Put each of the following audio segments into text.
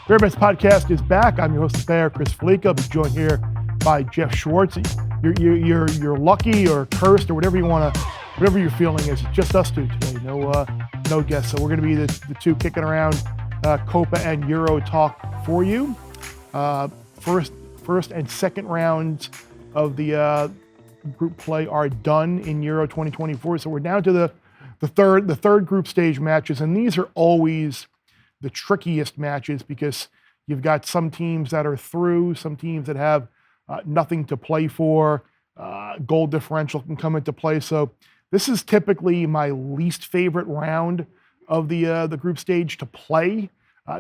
Bear Bets Podcast is back. I'm your host, Bear, Chris Fallica. I'll be joined here by Geoff Schwartz. You're lucky or cursed or whatever you want to, whatever your feeling is. It's just us two today. No guests. So we're going to be the two kicking around Copa and Euro talk for you. First and second rounds of the group play are done in Euro 2024. So we're down to the third group stage matches, and these are always the trickiest matches because you've got some teams that are through, some teams that have nothing to play for. Goal differential can come into play. So this is typically my least favorite round of the group stage to play,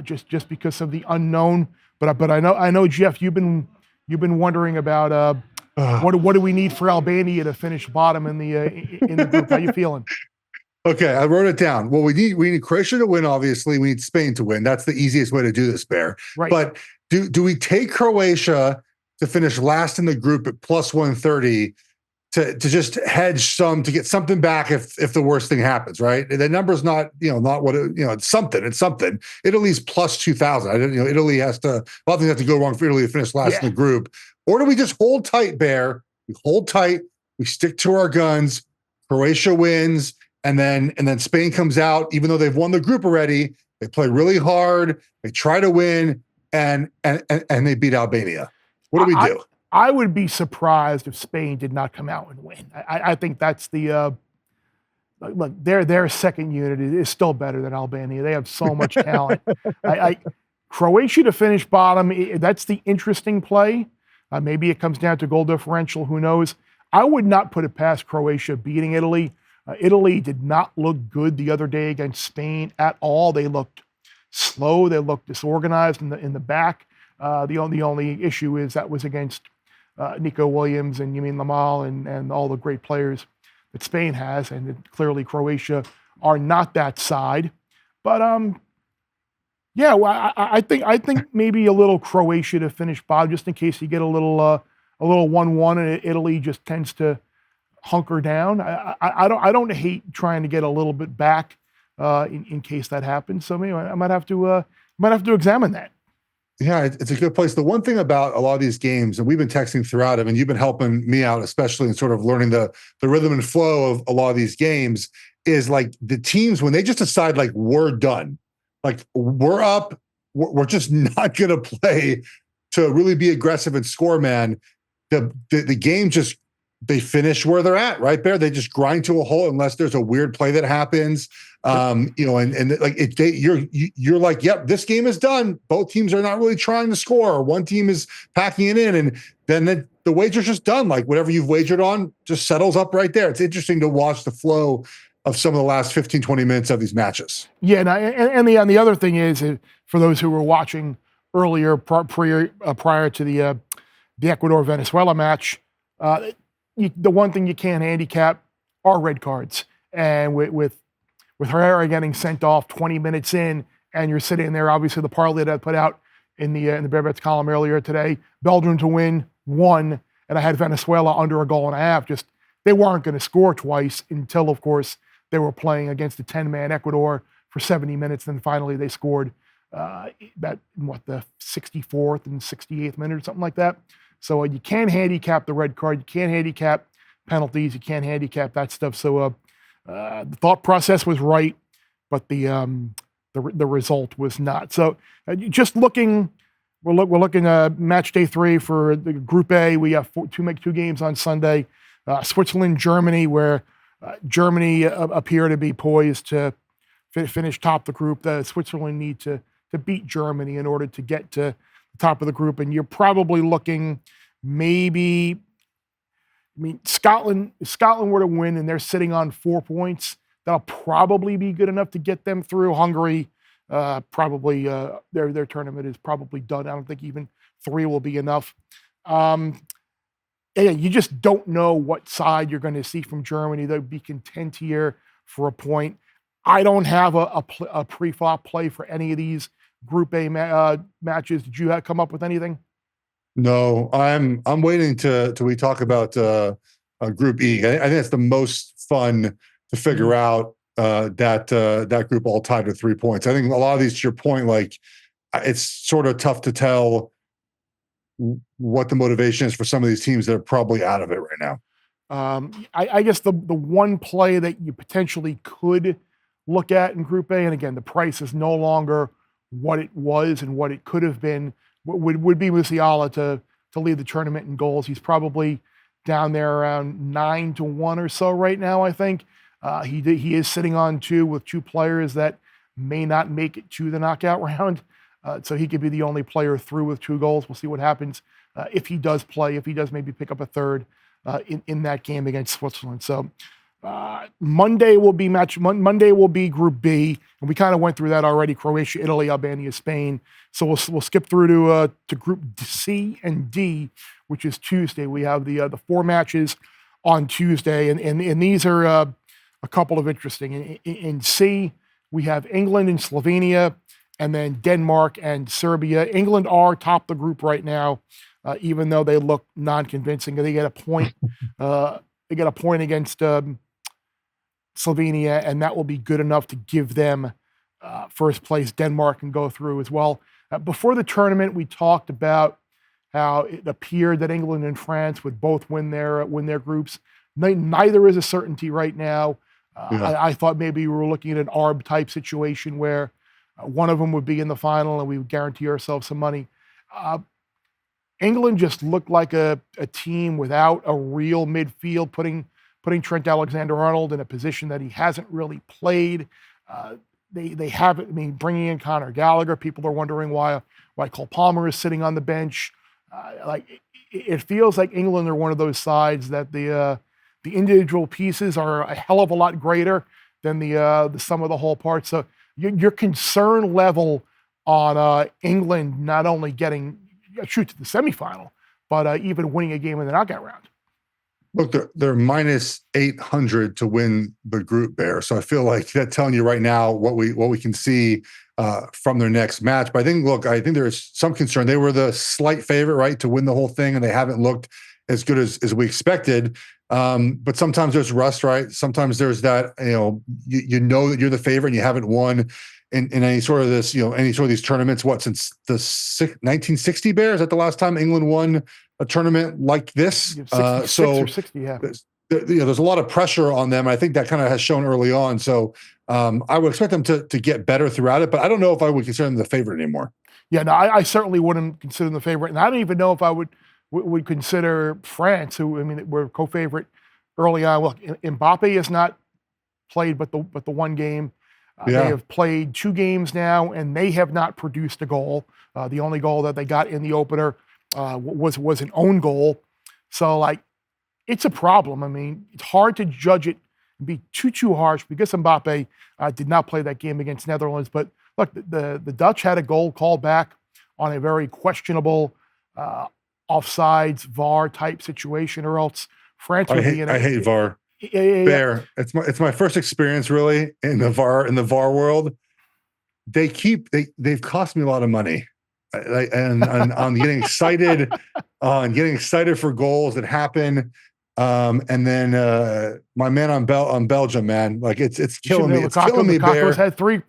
just because of the unknown. But I know Geoff, you've been wondering about what do we need for Albania to finish bottom in the group? How you feeling? Okay, I wrote it down. Well, we need Croatia to win, obviously. We need Spain to win. That's the easiest way to do this, Bear. Right. But do we take Croatia to finish last in the group at plus 130 to just hedge some, to get something back if the worst thing happens, right? The number's not what it's something. Italy's plus 2,000. Italy a lot of things have to go wrong for Italy to finish last in the group. Or do we just hold tight, Bear? We hold tight, we stick to our guns, Croatia wins. And then Spain comes out, even though they've won the group already. They play really hard. They try to win, and they beat Albania. What do we do? I would be surprised if Spain did not come out and win. I think that's the look. Their second unit is still better than Albania. They have so much talent. Croatia to finish bottom. That's the interesting play. Maybe it comes down to goal differential. Who knows? I would not put it past Croatia beating Italy. Italy did not look good the other day against Spain at all. They looked slow. They looked disorganized in the back. The only issue is that was against Nico Williams and Yamin Lamal and all the great players that Spain has, and clearly Croatia are not that side. But I think maybe a little Croatia to finish bottom, just in case you get a little 1-1 and Italy just tends to hunker down. I don't hate trying to get a little bit back in case that happens. So maybe I might have to examine that. Yeah, it's a good place. The one thing about a lot of these games, and we've been texting throughout them, and you've been helping me out, especially in sort of learning the rhythm and flow of a lot of these games, is like the teams, when they just decide like we're done, like we're up, we're just not going to play to really be aggressive and score, man. The game just, they finish where they're at, right, Bear? They just grind to a halt unless there's a weird play that happens. And like you're like, yep, this game is done. Both teams are not really trying to score, or one team is packing it in, and then the wager's just done. Like whatever you've wagered on just settles up right there. It's interesting to watch the flow of some of the last 15, 20 minutes of these matches. Yeah, and the other thing is, for those who were watching earlier prior to the Ecuador-Venezuela match, the one thing you can't handicap are red cards. And with Herrera getting sent off 20 minutes in, and you're sitting there, obviously the parlay that I put out in the Bear Bets column earlier today, Belgium to win 1, and I had Venezuela under a goal and a half. Just they weren't going to score twice until, of course, they were playing against a 10-man Ecuador for 70 minutes. Then finally they scored the 64th and 68th minute or something like that. So you can't handicap the red card. You can't handicap penalties. You can't handicap that stuff. So the thought process was right, but the result was not. So just looking, we're looking at match day 3 for the Group A. We have two games on Sunday. Switzerland, Germany, where Germany appear to be poised to finish top the group. Switzerland need to beat Germany in order to get to the top of the group, and you're probably looking maybe. I mean, Scotland were to win and they're sitting on 4 points, that'll probably be good enough to get them through. Hungary, probably their tournament is probably done. I don't think even 3 will be enough. You just don't know what side you're going to see from Germany. They'll be content here for a point. I don't have a pre-flop play for any of these Group A matches. Did you come up with anything? No, I'm waiting till we talk about Group E. I think that's the most fun to figure out that group all tied with 3 points. I think a lot of these, to your point, like it's sort of tough to tell what the motivation is for some of these teams that are probably out of it right now. I guess the one play that you potentially could look at in Group A, and again, the price is no longer what it was and what it could have been, would be Musiala to lead the tournament in goals. He's probably down there around 9-1 or so right now, I think. He is sitting on 2 with 2 players that may not make it to the knockout round. So he could be the only player through with 2 goals. We'll see what happens if he does play, if he does maybe pick up a third in that game against Switzerland. So Monday will be Group B, and we kind of went through that already: Croatia, Italy, Albania, Spain. So we'll skip through to Group C and D, which is Tuesday. We have the 4 matches on Tuesday, and these are a couple of interesting. In C, we have England and Slovenia, and then Denmark and Serbia. England are top the group right now, even though they look non-convincing. They get a point. They get a point against Slovenia, and that will be good enough to give them first place. Denmark can go through as well. Before the tournament, we talked about how it appeared that England and France would both win their groups. Neither is a certainty right now. I thought maybe we were looking at an ARB type situation where one of them would be in the final and we would guarantee ourselves some money. England just looked like a team without a real midfield, putting Trent Alexander-Arnold in a position that he hasn't really played. They haven't. I mean, bringing in Conor Gallagher, people are wondering why Cole Palmer is sitting on the bench. It feels like England are one of those sides that the individual pieces are a hell of a lot greater than the sum of the whole parts. So your concern level on England not only getting to the semifinal, but even winning a game in the knockout round. Look, they're minus 800 to win the group there. So I feel like that's telling you right now what we can see from their next match. But I think there's some concern. They were the slight favorite, right, to win the whole thing, and they haven't looked as good as we expected. But sometimes there's rust, right? Sometimes there's that, you know that you're the favorite and you haven't won in any sort of this, any sort of these tournaments. Since the 1960 Bear? Is that the last time England won a tournament like this? 66 or 60, yeah. There's a lot of pressure on them. I think that kind of has shown early on. So I would expect them to get better throughout it, but I don't know if I would consider them the favorite anymore. Yeah, no, I certainly wouldn't consider them the favorite. And I don't even know if I would consider France, who, I mean, were co-favorite early on. Look, Mbappe has not played but the one game. They have played 2 games now, and they have not produced a goal. The only goal that they got in the opener was an own goal. So, it's a problem. I mean, it's hard to judge it and be too harsh because Mbappe did not play that game against Netherlands. But look, the Dutch had a goal called back on a very questionable offsides VAR type situation, or else France would be in. I hate VAR. Bear. It's my first experience really in the VAR world. They've cost me a lot of money, and on getting excited, for goals that happen. And then my man on Belgium, man, it's killing me. It's killing me. Lukaku's had three.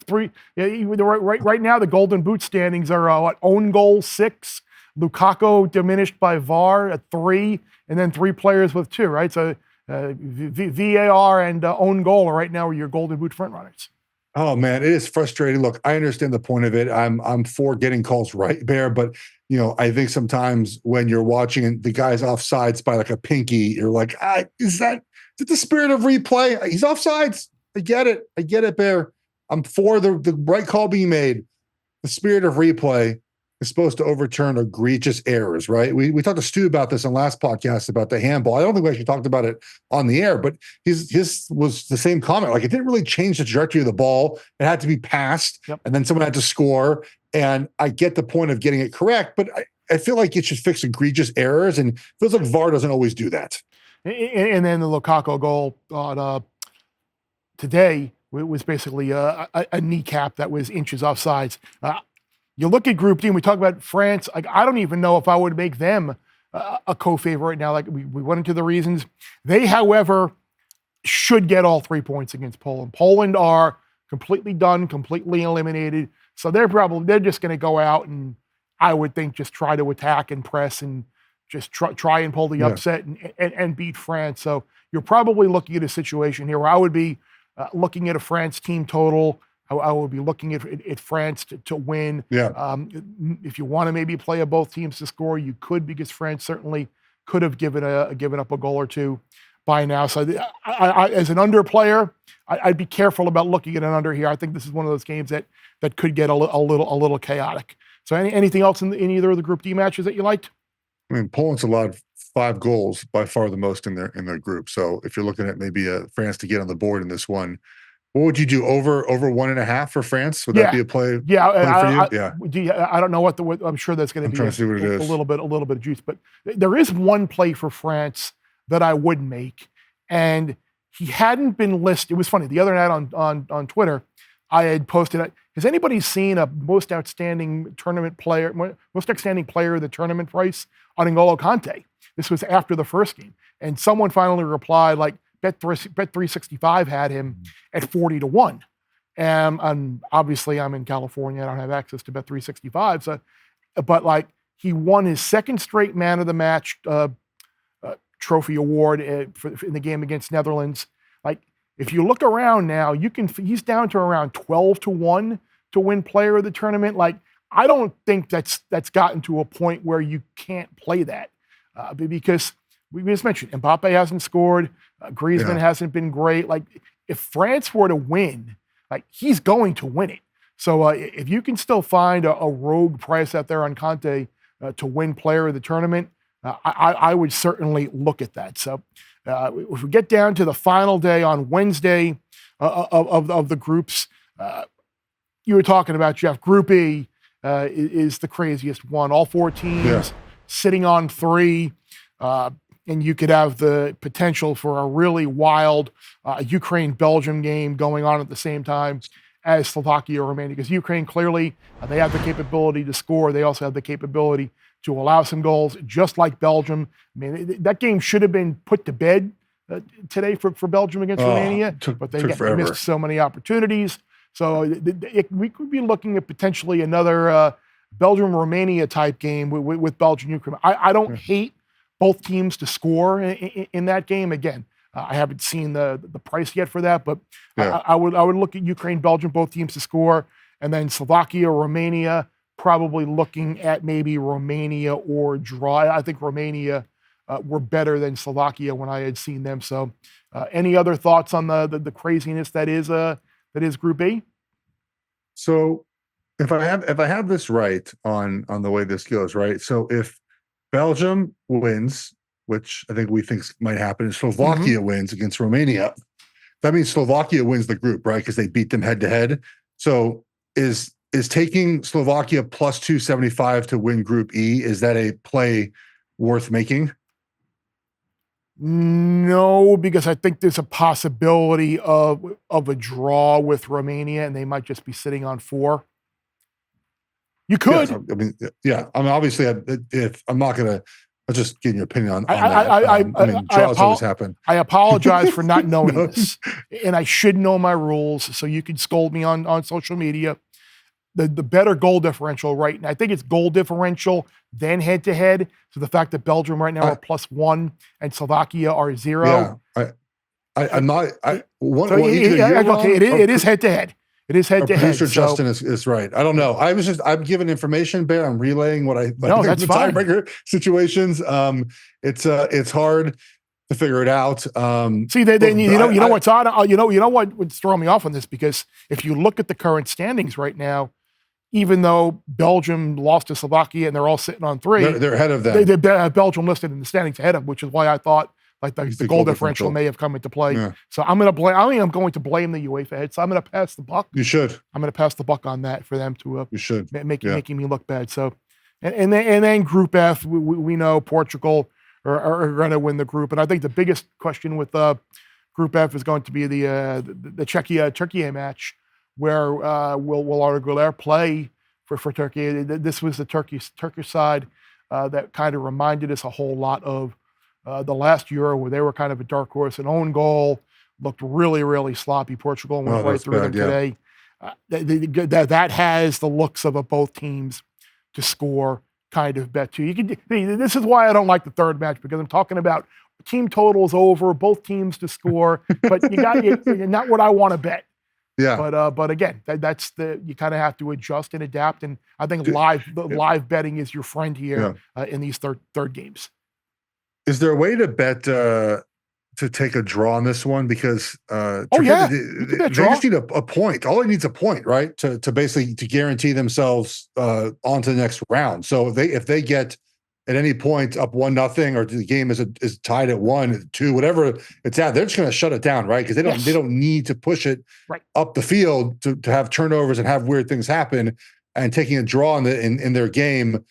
Right now, the Golden Boot standings are own goal 6. Lukaku diminished by VAR at 3, and then 3 players with 2. Right, so VAR and own goal right now are your Golden Boot front runners. Oh man, it is frustrating. Look, I understand the point of it. I'm for getting calls right, Bear, but I think sometimes when you're watching the guy's offsides by a pinky, you're like, is it the spirit of replay? He's offsides. I get it, Bear. I'm for the right call being made. The spirit of replay is supposed to overturn egregious errors, right? We talked to Stu about this on last podcast about the handball. I don't think we actually talked about it on the air, but his was the same comment. It didn't really change the trajectory of the ball. It had to be passed, and then someone had to score. And I get the point of getting it correct, but I feel like it should fix egregious errors, and it feels like VAR doesn't always do that. And then the Lukaku goal on today was basically a kneecap that was inches offsides. You look at Group D, and we talk about France. I don't even know if I would make them a co-favorite right now. We went into the reasons. They, however, should get all 3 points against Poland. Poland are completely done, completely eliminated. So they're just going to go out and, I would think, just try to attack and press and just try and pull the upset and beat France. So you're probably looking at a situation here where I would be looking at a France team total. I would be looking at France to win. Yeah. If you want to maybe play both teams to score, you could, because France certainly could have given up a goal or two by now. So I as an under player, I'd be careful about looking at an under here. I think this is one of those games that could get a little chaotic. So anything else in either of the Group D matches that you liked? I mean, Poland's allowed 5 goals, by far the most in their group. So if you're looking at maybe France to get on the board in this one, what would you do? Over 1.5 for France? Would that be a play? Yeah, for you? I don't know what I'm sure that's going to be trying to see what it is. A little bit of juice, but there is one play for France that I would make, and he hadn't been listed. It was funny, the other night on Twitter, I had posted, has anybody seen a most outstanding player of the tournament price on N'Golo Kante? This was after the first game, and someone finally replied, like, Bet365 had him at 40-1. And obviously I'm in California. I don't have access to Bet365. So, but like, he won his second straight man of the match trophy award in the game against Netherlands. Like, if you look around now, he's down to around 12-1 to win player of the tournament. Like, I don't think that's gotten to a point where you can't play that because we just mentioned Mbappe hasn't scored. Griezmann hasn't been great. Like, if France were to win, like, he's going to win it. So if you can still find a rogue price out there on Kante to win player of the tournament, I would certainly look at that. So if we get down to the final day on Wednesday of the groups, you were talking about, Geoff, Group E is the craziest one. All 4 teams sitting on 3. And you could have the potential for a really wild Ukraine-Belgium game going on at the same time as Slovakia-Romania, because Ukraine clearly, they have the capability to score. They also have the capability to allow some goals, just like Belgium. I mean, that game should have been put to bed today for Belgium against Romania, but they missed so many opportunities. So we could be looking at potentially another Belgium-Romania type game with Belgium-Ukraine. I don't hate both teams to score in that game. Again, I haven't seen the price yet for that, but I would look at Ukraine, Belgium, both teams to score, and then Slovakia, Romania, probably looking at maybe Romania or draw. I think Romania were better than Slovakia when I had seen them. So, any other thoughts on the craziness that is Group A? So, if I have this right on the way this goes, right? So if Belgium wins, which I think we think might happen, and Slovakia wins against Romania, that means Slovakia wins the group, right? Because they beat them head to head. So is taking Slovakia plus 275 to win Group E, is that a play worth making? No, because I think there's a possibility of a draw with Romania, and they might just be sitting on 4. You could. Yeah, I mean, obviously, if I'm not going to, I'm just getting your opinion on that. Draws always happen. I apologize for not knowing this, and I should know my rules, so you can scold me on social media. The better goal differential right now, I think it's goal differential, then head-to-head. So the fact that Belgium right now are +1 and Slovakia are 0. Yeah, I'm not. It is head-to-head. It is head-to-head. Producer Justin is right. I don't know. I'm giving information, Bear. I'm relaying what I no, that's the fine. tiebreaker situations. It's hard to figure it out. See, then you know what's odd. You know what would throw me off on this, because if you look at the current standings right now, even though Belgium lost to Slovakia and they're all sitting on 3, they're ahead of them. Belgium listed in the standings ahead of, which is why I thought like the goal differential may have come into play. Yeah. So I'm going to blame the UEFA head. So I'm going to pass the buck. You should. I'm going to pass the buck on that for them to you should making me look bad. So and then Group F, we know Portugal are going to win the group, and I think the biggest question with Group F is going to be the Czechia match, where will Arda Güler play for Turkey? This was the Turkish side that kind of reminded us a whole lot of the last Euro, where they were kind of a dark horse. An own goal, looked really, really sloppy. Portugal went right through them today. That has the looks of a both teams to score kind of bet too. This is why I don't like the third match, because I'm talking about team totals over, both teams to score, but you're not what I want to bet. Yeah. But again, that's you kind of have to adjust and adapt. And I think live betting is your friend here in these third games. Is there a way to bet to take a draw on this one? Because they just need a point. All it needs a point, right? To basically to guarantee themselves on to the next round. So if they get at any point up 1-0, or the game is tied at 1-2, whatever it's at, they're just going to shut it down, right? Because they don't need to push it up the field to have turnovers and have weird things happen. And taking a draw in their game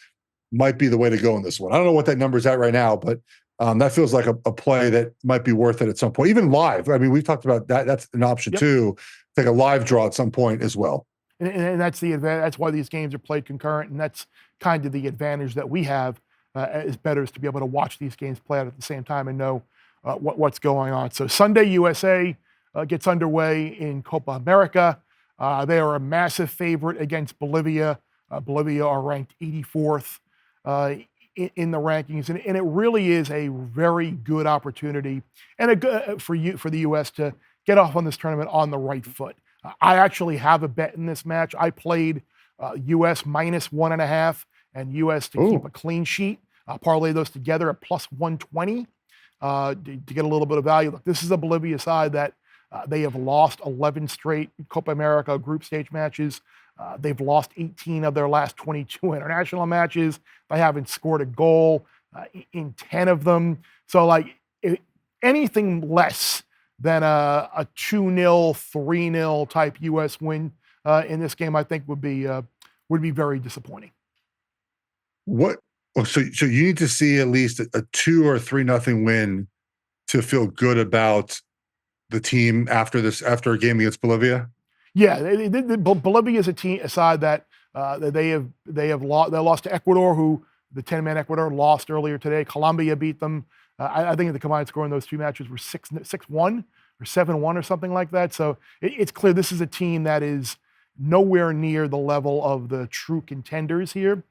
might be the way to go in this one. I don't know what that number's at right now, but that feels like a play that might be worth it at some point, even live. I mean, we've talked about that. That's an option too. Take a live draw at some point as well. And that's the advantage. That's why these games are played concurrent, and that's kind of the advantage that we have as bettors, to be able to watch these games play out at the same time and know what's going on. So Sunday, USA gets underway in Copa America. They are a massive favorite against Bolivia. Bolivia are ranked 84th in the rankings, and it really is a very good opportunity and for the U.S. to get off on this tournament on the right foot. I actually have a bet in this match. I played U.S. -1.5 and U.S. to keep a clean sheet. Parlay those together at +120 to get a little bit of value. Look, this is a Bolivia side that they have lost 11 straight Copa America group stage matches. They've lost 18 of their last 22 international matches. They haven't scored a goal in 10 of them. So, anything less than a 2-0, 3-0 type U.S. win in this game, I think would be very disappointing. What? So you need to see at least a 2 or 3-0 win to feel good about the team after a game against Bolivia. Yeah, Bolivia is a side that they lost to Ecuador, who the 10-man Ecuador lost earlier today. Colombia beat them. I think the combined score in those two matches were 6-1 or 7-1 or something like that. So it's clear this is a team that is nowhere near the level of the true contenders here.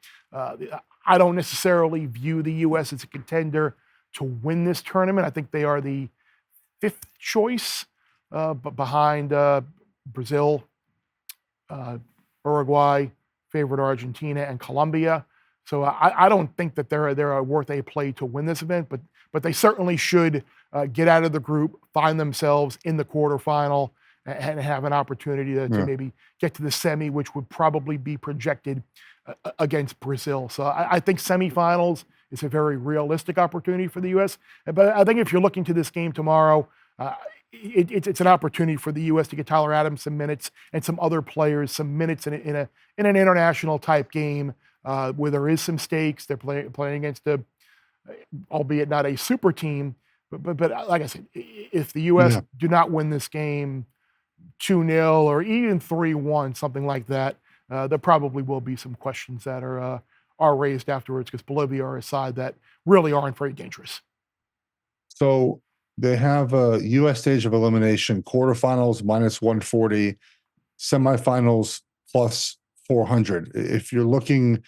I don't necessarily view the U.S. as a contender to win this tournament. I think they are the 5th choice, but behind Brazil, Uruguay, favorite Argentina, and Colombia. So I don't think that they're worth a play to win this event, but they certainly should get out of the group, find themselves in the quarterfinal, and have an opportunity to maybe get to the semi, which would probably be projected against Brazil. So I think semifinals is a very realistic opportunity for the U.S. But I think if you're looking to this game tomorrow, it's an opportunity for the U.S. to get Tyler Adams some minutes and some other players some minutes in an international type game where there is some stakes. They're playing against albeit not a super team, but like I said, if the U.S. do not win this game 2-0 or even 3-1, something like that, there probably will be some questions that are raised afterwards, because Bolivia are a side that really aren't very dangerous. So they have a U.S. stage of elimination: quarterfinals -140, semifinals +400. If you're looking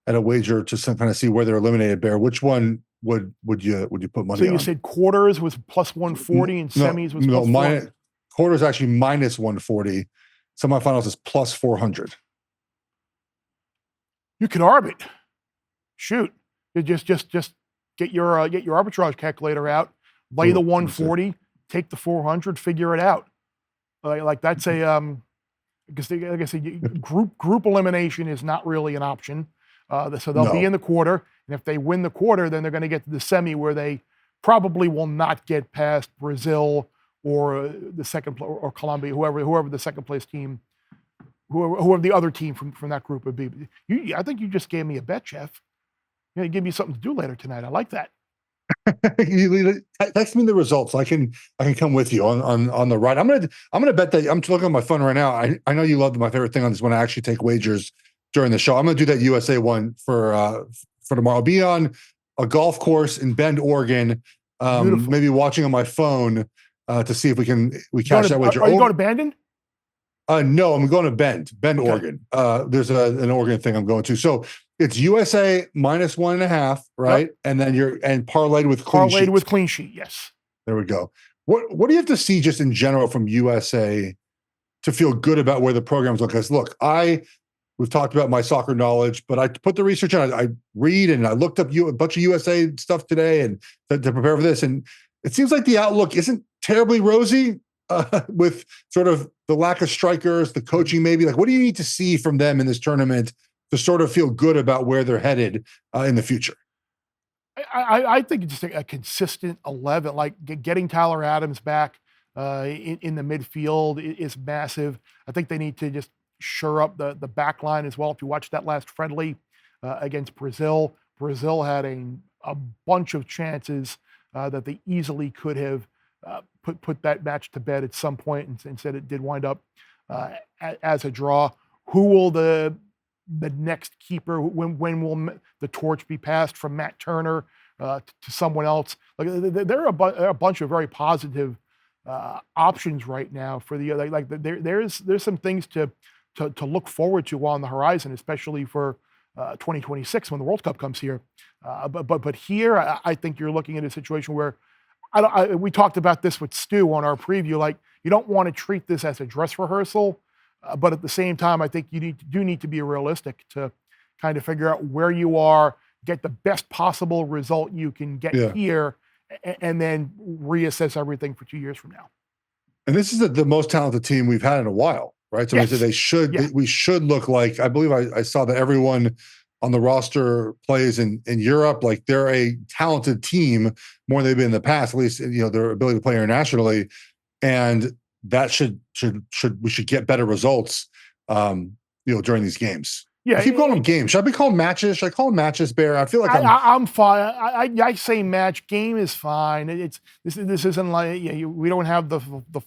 at a wager to kind of see where they're eliminated, Bear, which one would you put money on? So you said quarters was +140 and semis was +400. Quarters actually -140. Semifinals is +400. You can arbit. Shoot. You just get your arbitrage calculator out, lay the 140, take the 400, figure it out. Like that's a because like I said, group elimination is not really an option. So they'll be in the quarter, and if they win the quarter, then they're going to get to the semi, where they probably will not get past Brazil or the second or Colombia, whoever the second place team, whoever the other team from that group would be. I think you just gave me a bet, Jeff. You give me something to do later tonight. I like that. Text me the results. So I can come with you on the ride. I'm gonna bet that. I'm looking at my phone right now. I know you love my favorite thing on this when I actually take wagers during the show. I'm gonna do that USA one for tomorrow. I'll be on a golf course in Bend, Oregon. Maybe watching on my phone to see if we catch that wager. Are you going to Bandon? No, I'm going to Bend, Okay. Oregon. There's an Oregon thing I'm going to. So it's USA -1.5, right? Yep. And then and parlayed with clean Parlayed sheet. with clean sheet, yes. There we go. What do you have to see just in general from USA to feel good about where the program's going? Because look, we've talked about my soccer knowledge, but I put the research on. I read and I looked up a bunch of USA stuff today and to prepare for this, and it seems like the outlook isn't terribly rosy with sort of the lack of strikers, the coaching maybe. Like, what do you need to see from them in this tournament to sort of feel good about where they're headed in the future? I think it's just a consistent 11, like getting Tyler Adams back in the midfield is massive. I think they need to just shore up the back line as well. If you watch that last friendly against Brazil, Brazil had a bunch of chances that they easily could have put that match to bed at some point, and instead it did wind up as a draw. Who will the next keeper? When will the torch be passed from Matt Turner to someone else? Like there are a bunch of very positive options right now for the like. There's some things to look forward to on the horizon, especially for 2026 when the World Cup comes here. But here, I think you're looking at a situation where we talked about this with Stu on our preview. Like, you don't want to treat this as a dress rehearsal, but at the same time, I think you need to be realistic to kind of figure out where you are, get the best possible result you can get here, and then reassess everything for 2 years from now. And this is the most talented team we've had in a while, right? So Yes. we should look like, I believe I saw that everyone on the roster plays in Europe. Like, they're a talented team more than they've been in the past, at least, their ability to play internationally. And that we should get better results, during these games. Yeah, I keep calling them games. Should I be calling matches? Should I call them matches, Bear? I feel like I'm fine. I say match. Game is fine. This isn't like we don't have the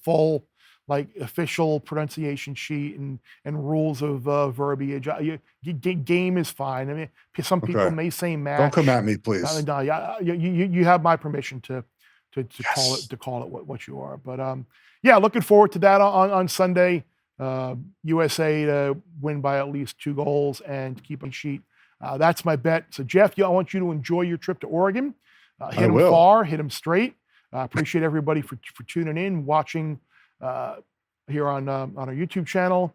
full like official pronunciation sheet and rules of verbiage. Game is fine. I mean, some people may say match. Don't come at me, please. You have my permission to call it what you are. But looking forward to that on Sunday. USA to win by at least 2 goals and keep a sheet. That's my bet. So Geoff, I want you to enjoy your trip to Oregon. Hit them far, hit them straight. Appreciate everybody for tuning in, watching here on our YouTube channel,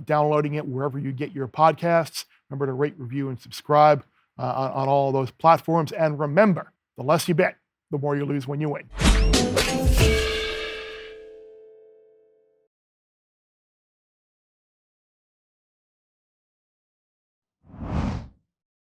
downloading it wherever you get your podcasts. Remember to rate, review, and subscribe on all of those platforms. And remember, the less you bet, the more you lose when you win.